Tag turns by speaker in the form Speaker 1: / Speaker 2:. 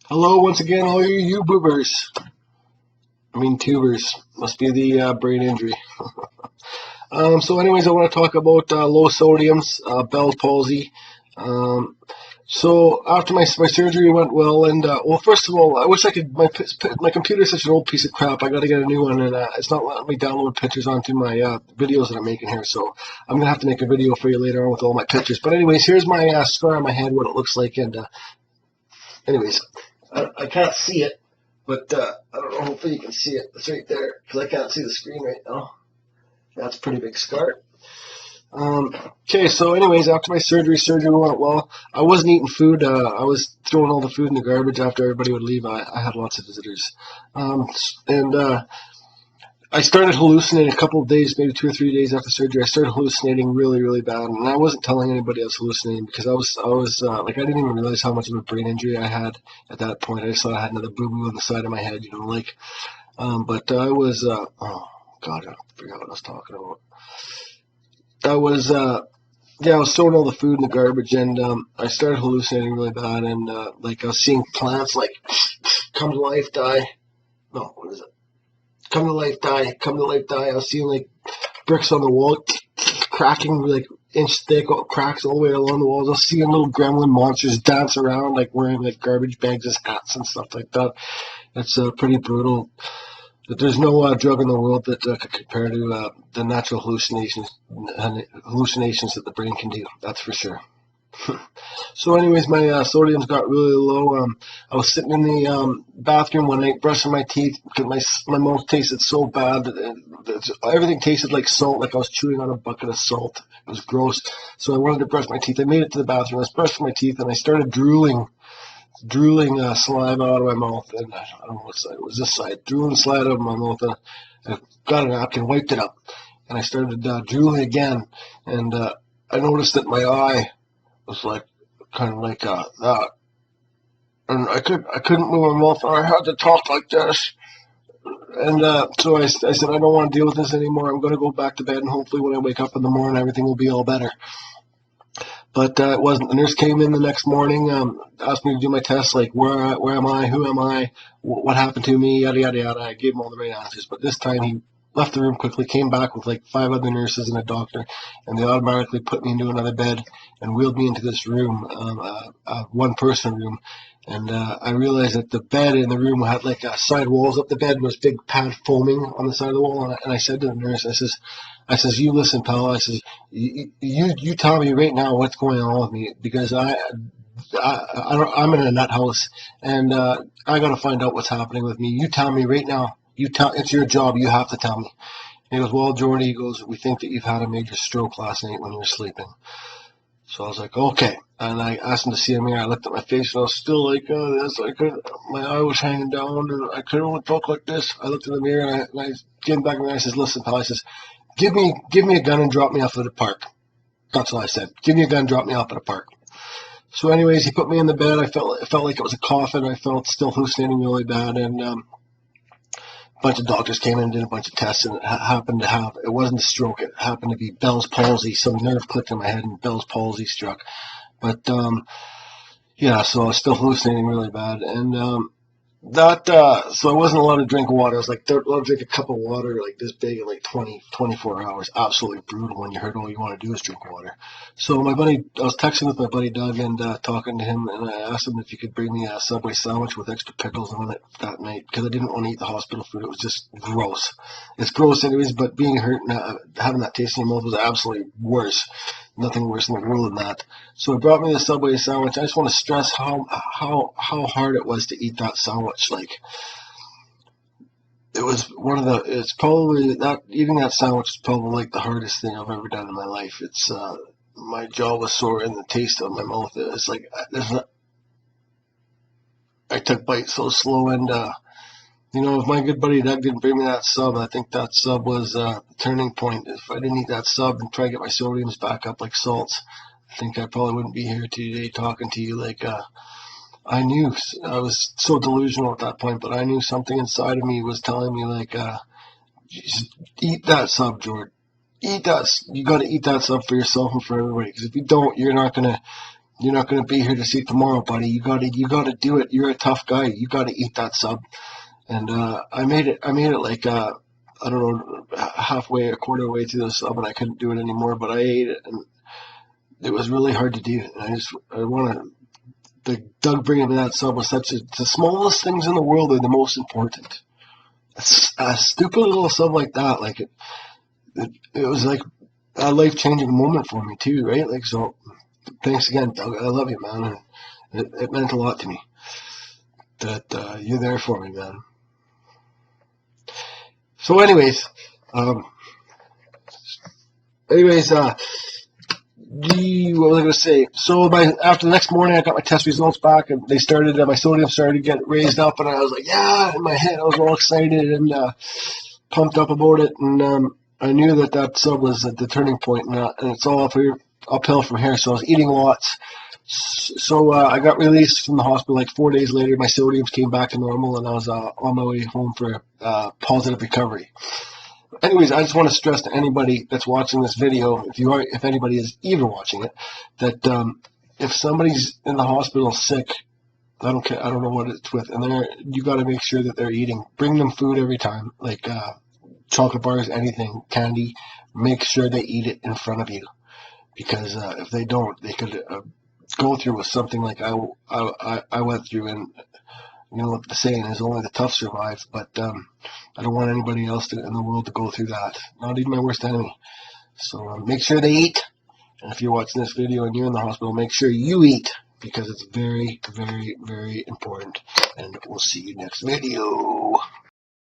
Speaker 1: Hello once again, all you YouTubers. I mean tubers. Must be the brain injury. So anyways, I want to talk about low sodiums, Bell's palsy. Um, so after my surgery went well, and well, first of all, I wish I could. My computer is such an old piece of crap. I got to get a new one, and it's not letting me download pictures onto my videos that I'm making here. So I'm gonna have to make a video for you later on with all my pictures. But anyways, here's my scar on my head, what it looks like, and anyways, I can't see it. But I don't know, hopefully you can see it. It's right there, because I can't see the screen right now. That's a pretty big scar. Okay, so anyways, after my surgery went well. I wasn't eating food. I was throwing all the food in the garbage after everybody would leave. I had lots of visitors. And I started hallucinating a couple of days, maybe 2 or 3 days after surgery. I started hallucinating really, really bad, and I wasn't telling anybody I was hallucinating because I like I didn't even realize how much of a brain injury I had at that point. I just thought I had another boo boo on the side of my head, like. But I was, oh God, I forgot what I was talking about. I was, yeah, I was throwing all the food in the garbage, and I started hallucinating really bad, and like I was seeing plants like come to life, die. No, what is it? Come to life, die. Come to life, die. I was seeing like bricks on the wall cracking like inch thick cracks all the way along the walls. I was seeing little gremlin monsters dance around like wearing like garbage bags as hats and stuff like that. It's pretty brutal. But there's no drug in the world that could compare to the natural hallucinations that the brain can do. That's for sure. So anyways, my sodiums got really low. I was sitting in the bathroom one night brushing my teeth because my mouth tasted so bad. Everything tasted like salt, like I was chewing on a bucket of salt. It was gross. So I wanted to brush my teeth. I made it to the bathroom. I was brushing my teeth, and I started drooling saliva out of my mouth. And I don't know what side it was. This side, drooling saliva out of my mouth. And I got a napkin, wiped it up, and I started drooling again. And I noticed that my eye was like kind of like that, and I couldn't move my mouth. I had to talk like this, and so I said I don't want to deal with this anymore. I'm going to go back to bed, and hopefully when I wake up in the morning, everything will be all better. But it wasn't. The nurse came in the next morning, asked me to do my tests, like where am I, who am I, what happened to me, yada yada yada. I gave him all the right answers, but this time he left the room quickly, came back with like 5 other nurses and a doctor, and they automatically put me into another bed and wheeled me into this room, a one-person room. And I realized that the bed in the room had like side walls up the bed, was big pad foaming on the side of the wall. And I said to the nurse, I says, you listen, pal. I says, you tell me right now what's going on with me, because I'm in a nut house, and I got to find out what's happening with me. You tell me right now. It's your job. You have to tell me. And he goes, well, Jordy, he goes, we think that you've had a major stroke last night when you were sleeping. So I was like, okay. And I asked him to see a mirror. I looked at my face, and I was still like this. My eye was hanging down, and I couldn't really talk like this. I looked in the mirror, and I came back, and I says, listen, pal. I says, give me a gun and drop me off at the park. That's what I said. Give me a gun, drop me off at a park. So anyways, he put me in the bed. It felt like it was a coffin. I felt still hallucinating really bad, and a bunch of doctors came in and did a bunch of tests, and it wasn't a stroke. It happened to be Bell's palsy. Some nerve clicked in my head, and Bell's palsy struck. But yeah, so I was still hallucinating really bad, and so I wasn't allowed to drink water. I was like allowed to drink a cup of water like this big in like 24 hours. Absolutely brutal when you heard all you want to do is drink water. So I was texting with my buddy Doug and talking to him, and I asked him if he could bring me a Subway sandwich with extra pickles on it that night, because I didn't want to eat the hospital food. It was just gross. It's gross anyways, but being hurt and having that taste in your mouth was absolutely worse. Nothing worse in the world than that. So he brought me the Subway sandwich. I just want to stress how hard it was to eat that sandwich. Like, it was it's probably that eating that sandwich is probably like the hardest thing I've ever done in my life. It's my jaw was sore and the taste of my mouth. It's like I took bites so slow, and if my good buddy Doug didn't bring me that sub, I think that sub was the turning point. If I didn't eat that sub and try to get my sodiums back up like salts, I think I probably wouldn't be here today talking to you. Like, I knew I was so delusional at that point, but I knew something inside of me was telling me, like, just eat that sub, George. Eat that. You got to eat that sub for yourself and for everybody, because if you don't, you're not gonna You're not going to be here to see tomorrow, buddy. You gotta do it. You're a tough guy. You gotta eat that sub. And I made it like I don't know, halfway, a quarter way through the sub, and I couldn't do it anymore. But I ate it, and it was really hard to do. And I want to. The Doug bringing me that sub was the smallest things in the world are the most important. A stupid little sub like that, like it was like a life changing moment for me too, right? Like so. Thanks again, Doug. I love you, man. And it meant a lot to me that you're there for me, man. So, anyways, what was I going to say? So, after the next morning, I got my test results back, and my sodium started to get raised up, and I was like, yeah, in my head, I was all excited and pumped up about it, and I knew that sub was at the turning point, and it's all uphill from here. So I was eating lots. So I got released from the hospital like 4 days later. My sodiums came back to normal, and I was on my way home for positive recovery. Anyways, I just want to stress to anybody that's watching this video, if anybody is even watching it, that if somebody's in the hospital sick, I don't care. I don't know what it's with, and you got to make sure that they're eating. Bring them food every time, like chocolate bars, anything, candy. Make sure they eat it in front of you, because if they don't, they could go through with something like I went through. And you know what the saying is, only the tough survive. But I don't want anybody else in the world to go through that, not even my worst enemy. So make sure they eat, and if you're watching this video and you're in the hospital, make sure you eat, because it's very, very, very important. And we'll see you next video.